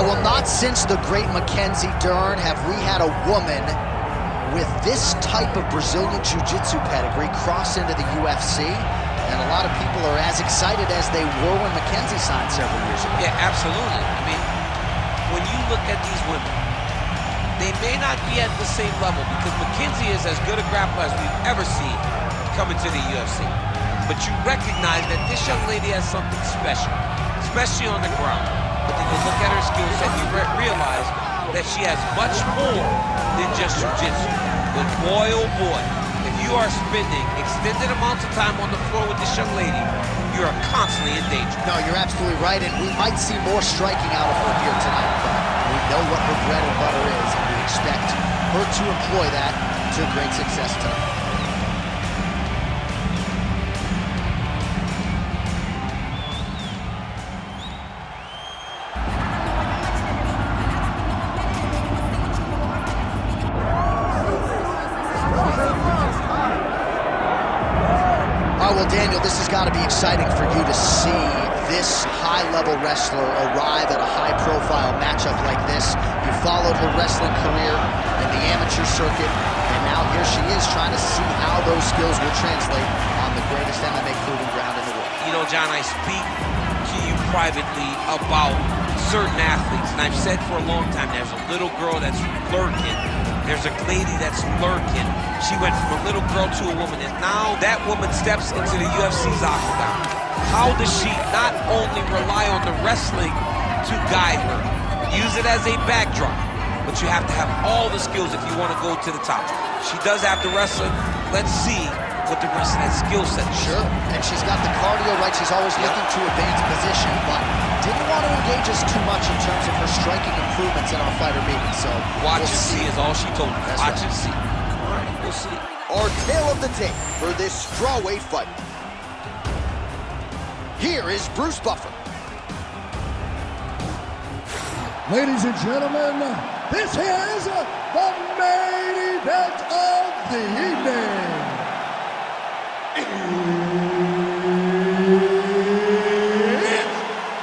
well, not since the great Mackenzie Dern have we had a woman with this type of Brazilian Jiu-Jitsu pedigree cross into the UFC. And a lot of people are as excited as they were when Mackenzie signed several years ago. Yeah, absolutely. I mean, when you look at these women, they may not be at the same level because Mackenzie is as good a grappler as we've ever seen coming to the UFC. But you recognize that this young lady has something special, especially on the ground. But then you look at her skill set, you realize that she has much more than just jiu-jitsu. But boy, oh boy, if you are spending extended amounts of time on the floor with this young lady, you are constantly in danger. No, you're absolutely right, and we might see more striking out of her here tonight, but we know what her bread and butter is, and we expect her to employ that to great success tonight. Well, Daniel, this has got to be exciting for you to see this high-level wrestler arrive at a high-profile matchup like this. You followed her wrestling career in the amateur circuit, and now here she is trying to see how those skills will translate on the greatest MMA proving ground in the world. You know, John, I speak to you privately about certain athletes, and I've said for a long time, there's a little girl that's lurking. There's a lady that's lurking. She went from a little girl to a woman, and now that woman steps into the UFC's octagon. How does she not only rely on the wrestling to guide her, use it as a backdrop, but you have to have all the skills if you want to go to the top. She does have the wrestling. Let's see what the rest of that skill set is. Sure, and she's got the cardio right. She's always looking to advance position, but didn't want to engage us too much in terms of her striking improvements in our fighter meeting, so watch and see is all she told me. Watch and see. All right, we'll see. Our tale of the tape for this strawweight fight. Here is Bruce Buffer. Ladies and gentlemen, this is the main event of the evening. It's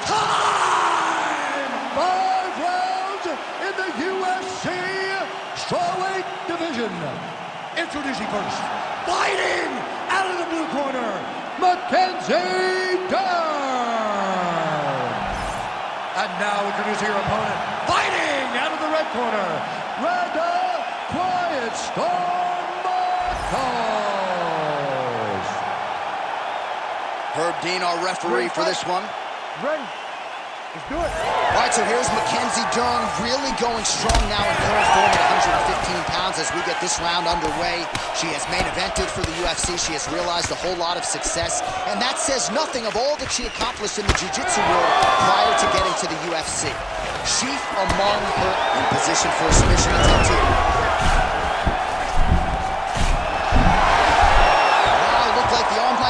time! 5 rounds in the UFC strawweight division. Introducing first, fighting out of the blue corner, Mackenzie Dern. And now introducing your opponent, fighting out of the red corner, Randa Quiet Storm Markos. Herb Dean, our referee for this one. Ready? Let's do it. All right, so here's Mackenzie Dern really going strong now in current form at 115 pounds as we get this round underway. She has main evented for the UFC. She has realized a whole lot of success, and that says nothing of all that she accomplished in the jiu-jitsu world prior to getting to the UFC. Chief among her in position for a submission attempt here.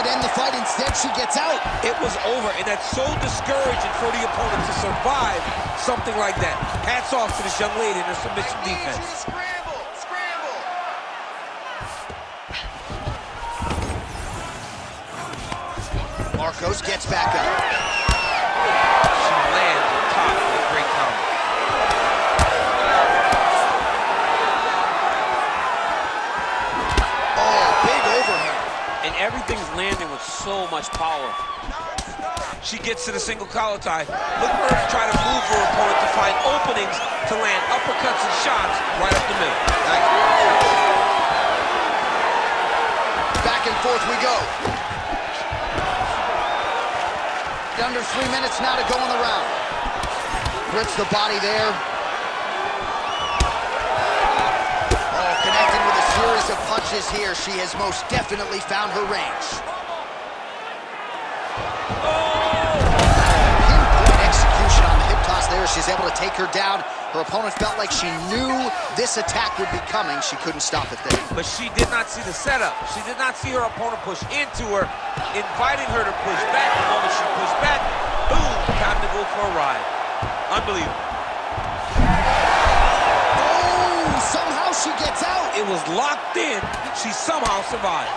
End the fight. Instead, she gets out. It was over, and that's so discouraging for the opponent to survive something like that. Hats off to this young lady in her submission defense. Markos gets back up. She lands on top with a great counter. Oh, big overhand. And everything's landing with so much power. She gets to the single collar tie. Look for her to try to move her opponent to find openings to land uppercuts and shots right up the middle. Back and forth we go. Under 3 minutes now to go in the round. Grips the body there. Connecting with a series of punches here. She has most definitely found her range. Pinpoint execution on the hip toss there. She's able to take her down. Her opponent felt like she knew this attack would be coming. She couldn't stop it there. But she did not see the setup. She did not see her opponent push into her, inviting her to push back. The moment she pushed back, boom, time to go for a ride. Unbelievable. Somehow she gets out. It was locked in. She somehow survives.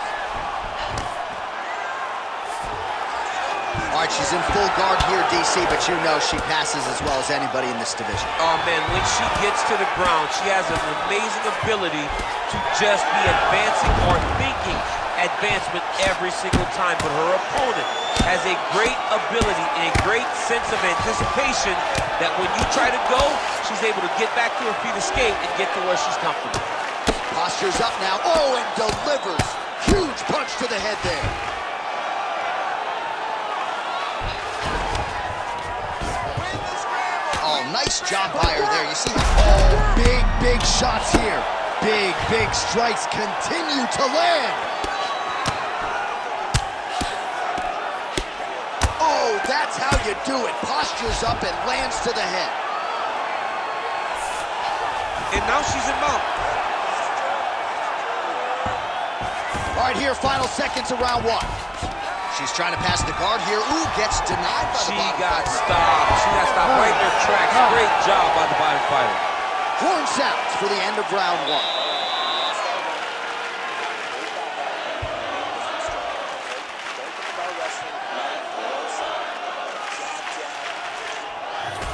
All right, she's in full guard here, DC, but you know she passes as well as anybody in this division. Oh, man, when she gets to the ground, she has an amazing ability to just be advancing or thinking advancement every single time. But her opponent has a great ability and a great sense of anticipation that when you try to go, she's able to get back to her feet, escape, and get to where she's comfortable. Posture's up now. Oh, and delivers. Huge punch to the head there. Oh, nice job by her there. You see, oh, big shots here. Big strikes continue to land. Oh, that's how you do it. Posture's up and lands to the head. And now she's in mount. All right, here, final seconds of round one. She's trying to pass the guard here. Ooh, gets denied by the She bottom got fighter. stopped. She got stopped right in her tracks. Great job by the bottom fighter. Horn sounds for the end of round one.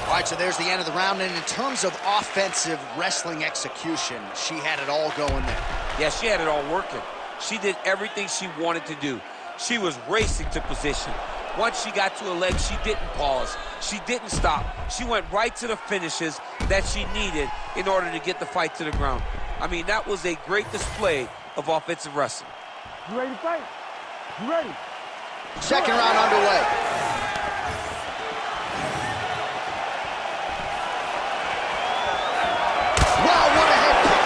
All right, so there's the end of the round, and in terms of offensive wrestling execution, she had it all going there. Yeah, she had it all working. She did everything she wanted to do. She was racing to position. Once she got to her legs, she didn't pause. She didn't stop. She went right to the finishes that she needed in order to get the fight to the ground. I mean, that was a great display of offensive wrestling. You ready to fight? You ready? Second round underway. Wow, what a head kick.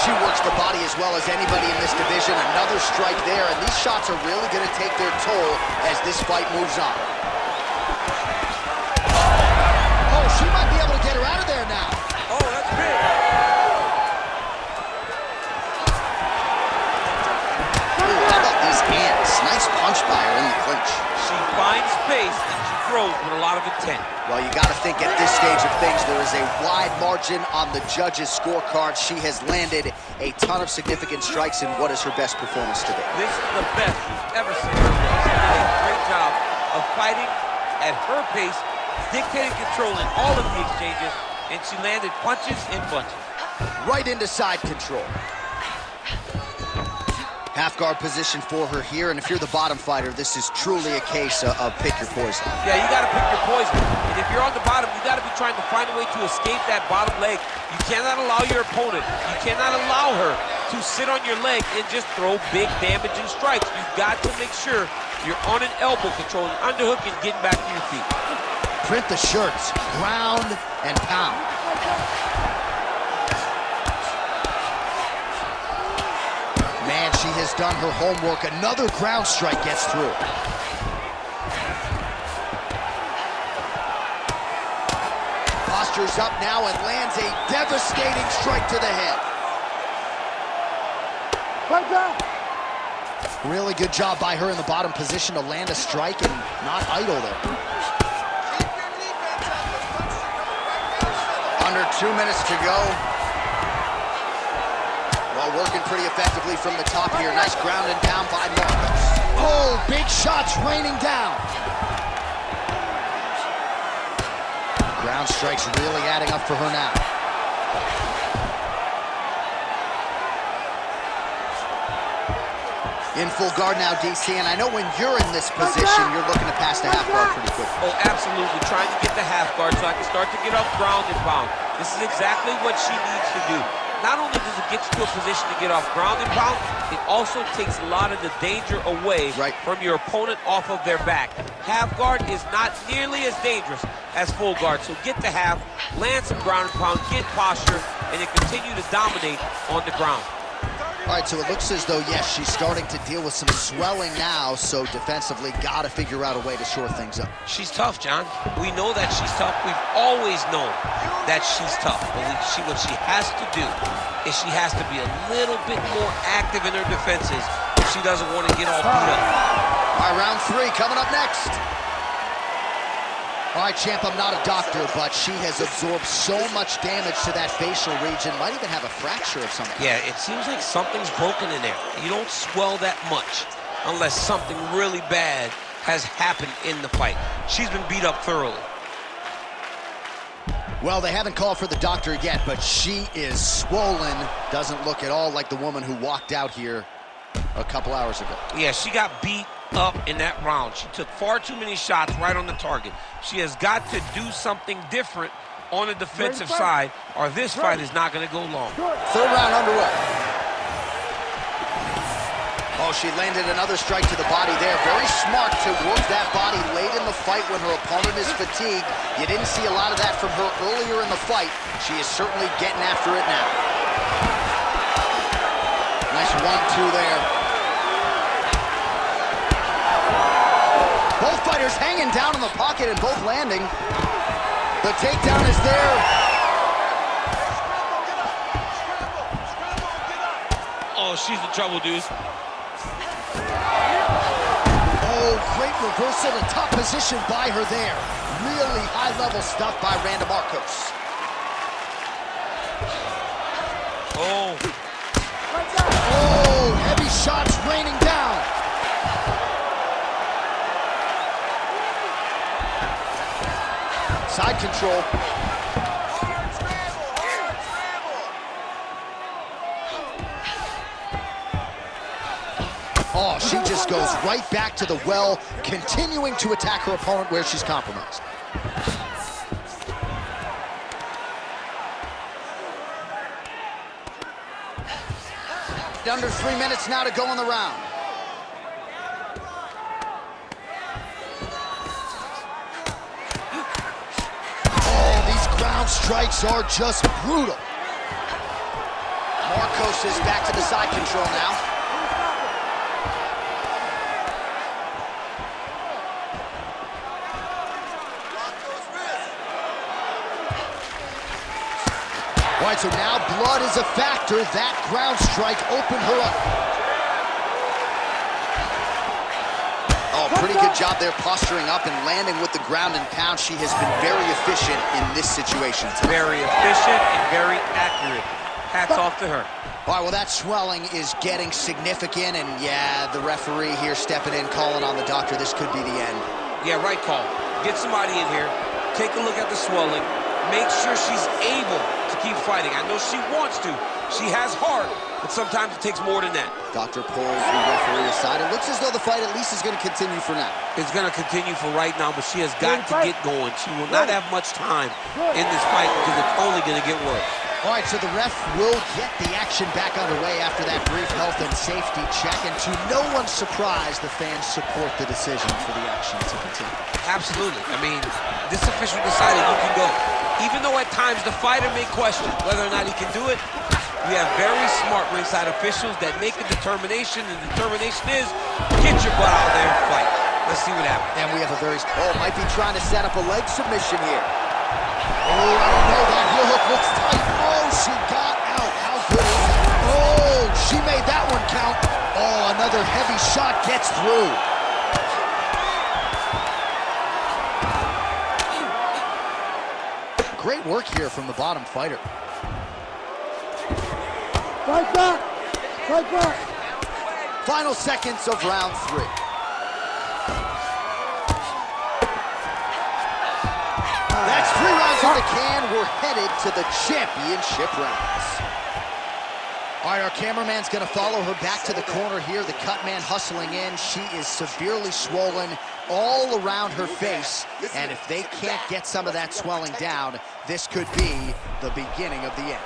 She works the body as well as anybody in this division. Another strike there, and these shots are really going to take their toll as this fight moves on. Oh, she might be able to get her out of there now. Oh, that's big. Ooh, how about these hands? Nice punch by her in the clinch. She finds space and she throws with a lot of intent. Well, you got to think at this stage of things, there is a wide margin on the judges' scorecard. She has landed a ton of significant strikes in what is her best performance today. This is the best we've ever seen her do. She did a great job of fighting at her pace, dictating, controlling all of the exchanges, and she landed punches and bunches. Right into side control. Half guard position for her here, and if you're the bottom fighter, this is truly a case of pick your poison. Yeah, you gotta pick your poison. And if you're on the bottom, you gotta be trying to find a way to escape that bottom leg. You cannot allow your opponent, you cannot allow her to sit on your leg and just throw big damaging strikes. You've got to make sure you're on an elbow, controlling underhook and getting back to your feet. Print the shirts, ground and pound. Man, she has done her homework. Another ground strike gets through. Posture's up now and lands a devastating strike to the head. Fight down! Really good job by her in the bottom position to land a strike and not idle there. Under 2 minutes to go. Well, working pretty effectively from the top here. Nice ground and pound by Markos. Oh, big shots raining down. Ground strikes really adding up for her now. In full guard now, DC, and I know when you're in this position, you're looking to pass the half guard pretty quickly. Oh, absolutely. Trying to get the half guard so I can start to get off ground and pound. This is exactly what she needs to do. Not only does it get you to a position to get off ground and pound, it also takes a lot of the danger away from your opponent off of their back. Half guard is not nearly as dangerous as full guard. So get the half, land some ground and pound, get posture, and then continue to dominate on the ground. All right, so it looks as though, yes, she's starting to deal with some swelling now, so defensively got to figure out a way to shore things up. She's tough, John. We know that she's tough. We've always known that she's tough. But what she has to do is she has to be a little bit more active in her defenses if she doesn't want to get all beat up. All right, round 3 coming up next. All right, champ, I'm not a doctor, but she has absorbed so much damage to that facial region. Might even have a fracture of some kind. Yeah, it seems like something's broken in there. You don't swell that much. unless something really bad has happened in the fight. She's been beat up thoroughly. Well, they haven't called for the doctor yet, but she is swollen. Doesn't look at all like the woman who walked out here a couple hours ago. Yeah, she got beat up in that round. She took far too many shots right on the target. She has got to do something different on the defensive side, or this fight is not going to go long. Third round underway. Oh, she landed another strike to the body there. Very smart to work that body late in the fight when her opponent is fatigued. You didn't see a lot of that from her earlier in the fight. She is certainly getting after it now. Nice 1-2 there. Both fighters hanging down in the pocket and both landing. The takedown is there. Oh, she's in trouble, dude. Oh, great reversal, a top position by her there. Really high-level stuff by Randa Markos. Oh. Oh, heavy shots raining down. Side control. Oh, she just goes right back to the well, continuing to attack her opponent where she's compromised. Under 3 minutes now to go in the round. Oh, these ground strikes are just brutal. Markos is back to the side control now. All right, so now blood is a factor. That ground strike opened her up. Oh, pretty good job there posturing up and landing with the ground and pound. She has been very efficient in this situation. Very efficient and very accurate. Hats off to her. All right, well, that swelling is getting significant, and yeah, the referee here stepping in, calling on the doctor. This could be the end. Yeah, right call. Get somebody in here, take a look at the swelling, make sure she's able to keep fighting. I know she wants to. She has heart, but sometimes it takes more than that. Doctor pulls the referee aside. It looks as though the fight at least is going to continue for now. It's going to continue for right now, but she has got to get going. She will not have much time in this fight because it's only going to get worse. All right, so the ref will get the action back underway after that brief health and safety check, and to no one's surprise, the fans support the decision for the action to continue. Absolutely. I mean, this official decided you can go. Even though at times the fighter may question whether or not he can do it, we have very smart ringside officials that make a determination, and the determination is get your butt out there and fight. Let's see what happens. And we have a very... Oh, might be trying to set up a leg submission here. Oh, I don't know. That heel hook looks tight. Oh, she got out. How good is that? Oh, she made that one count. Oh, another heavy shot gets through. Great work here from the bottom fighter. Fight back! Fight back! Final seconds of round 3. That's 3 rounds in the can. We're headed to the championship rounds. All right, our cameraman's going to follow her back to the corner here. The cut man hustling in. She is severely swollen all around her face. And if they can't get some of that swelling down, this could be the beginning of the end.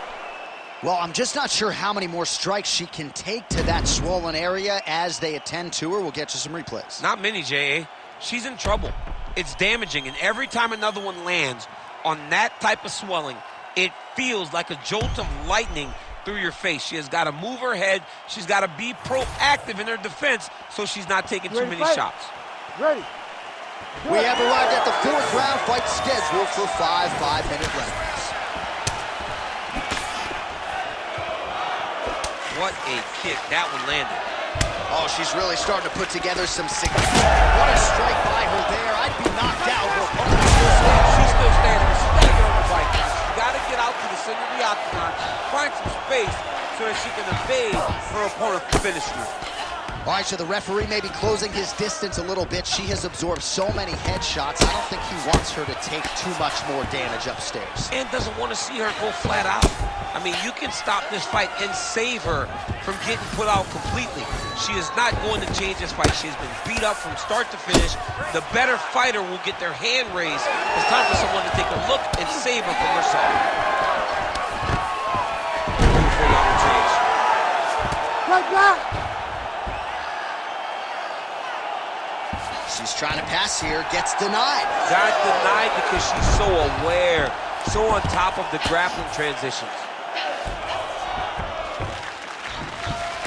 Well, I'm just not sure how many more strikes she can take to that swollen area as they attend to her. We'll get you some replays. Not many, J.A. She's in trouble. It's damaging, and every time another one lands on that type of swelling, it feels like a jolt of lightning through your face. She has got to move her head. She's got to be proactive in her defense so she's not taking too many shots. Ready. We have arrived at the 4th round fight scheduled for 5 5-minute rounds. What a kick. That one landed. Oh, she's really starting to put together some significant... What a strike by her there. I'd be knocked out. Her opponent She's still standing. She's got to get on the fight now. She's got to get out to the center of the octagon, find some space so that she can evade her opponent from finishing her. All right, so the referee may be closing his distance a little bit. She has absorbed so many headshots. I don't think he wants her to take too much more damage upstairs. And doesn't want to see her go flat out. I mean, you can stop this fight and save her from getting put out completely. She is not going to change this fight. She has been beat up from start to finish. The better fighter will get their hand raised. It's time for someone to take a look and save her from herself. Beautiful level change. Right back. She's trying to pass here, gets denied. Got denied because she's so aware, so on top of the grappling transitions.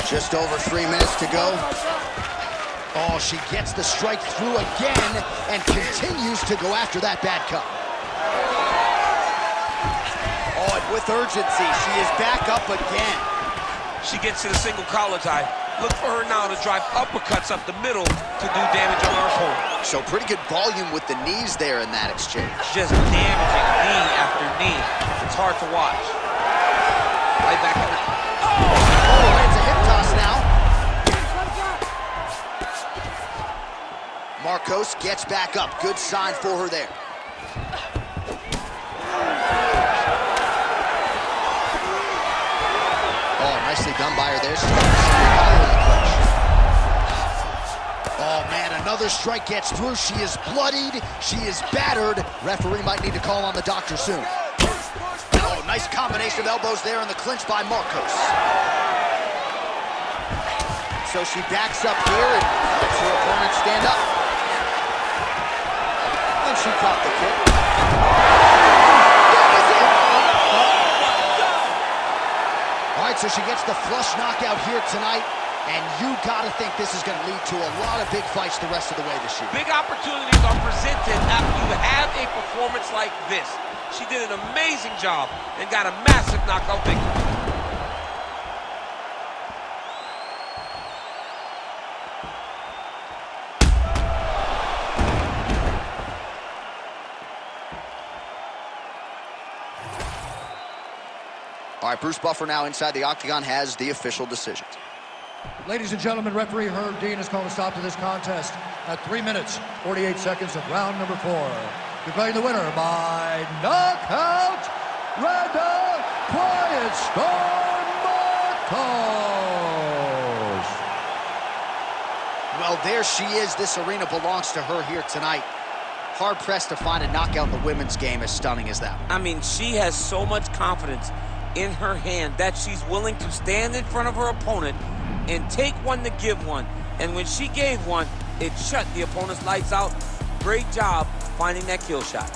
Just over 3 minutes to go. Oh, she gets the strike through again and continues to go after that bad cut. Oh, and with urgency, she is back up again. She gets to the single collar tie. Look for her now to drive uppercuts up the middle to do damage on her opponent. So pretty good volume with the knees there in that exchange. Just damaging knee after knee. It's hard to watch. Right back in the... Oh, lands a hip toss now. Markos gets back up. Good sign for her there. Oh, nicely done by her there. She's got the single collar in the clinch. Oh, man, another strike gets through. She is bloodied. She is battered. Referee might need to call on the doctor soon. Oh, nice combination of elbows there in the clinch by Markos. So she backs up here and lets her opponent stand up. And she caught the kick. That is it! All right, so she gets the flush knockout here tonight, and you gotta think this is gonna lead to a lot of big fights the rest of the way this year. Big opportunities are presented after you have a performance like this. She did an amazing job and got a massive knockout victory. All right, Bruce Buffer now inside the octagon has the official decision. Ladies and gentlemen, referee Herb Dean has called a stop to this contest at 3 minutes, 48 seconds of round number 4. Declaring the winner by knockout, Randa Quiet Storm Markos. Well, there she is. This arena belongs to her here tonight. Hard-pressed to find a knockout in the women's game as stunning as that. I mean, she has so much confidence in her hand that she's willing to stand in front of her opponent and take one to give one. And when she gave one, it shut the opponent's lights out. Great job finding that kill shot.